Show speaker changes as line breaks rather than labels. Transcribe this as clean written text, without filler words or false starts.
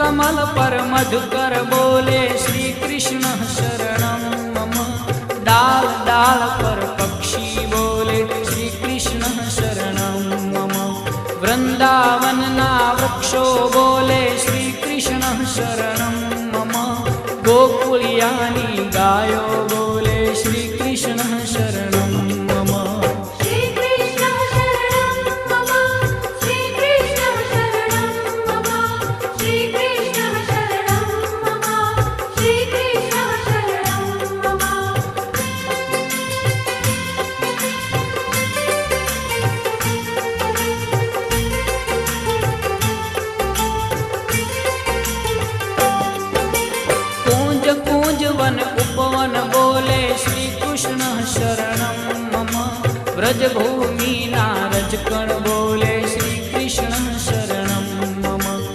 कमल पर मधुकर बोले श्री कृष्ण शरणं मम। डाल डाल पर पक्षी बोले श्री कृष्ण शरणं मम। वृंदावन ना वृक्षो बोले श्री कृष्ण शरणं मम। गोकुलियानी गायो बोले श्री कृष्ण शरणं मम।
श्री कृष्ण शरणं मम। श्री कृष्ण शरणं मम। श्री कृष्ण शरणं मम। श्री कृष्ण शरणं मम।
कूंज कूंज वन उपवन बोले श्री कृष्ण शरणं मम। ब्रज भूमि नारज कण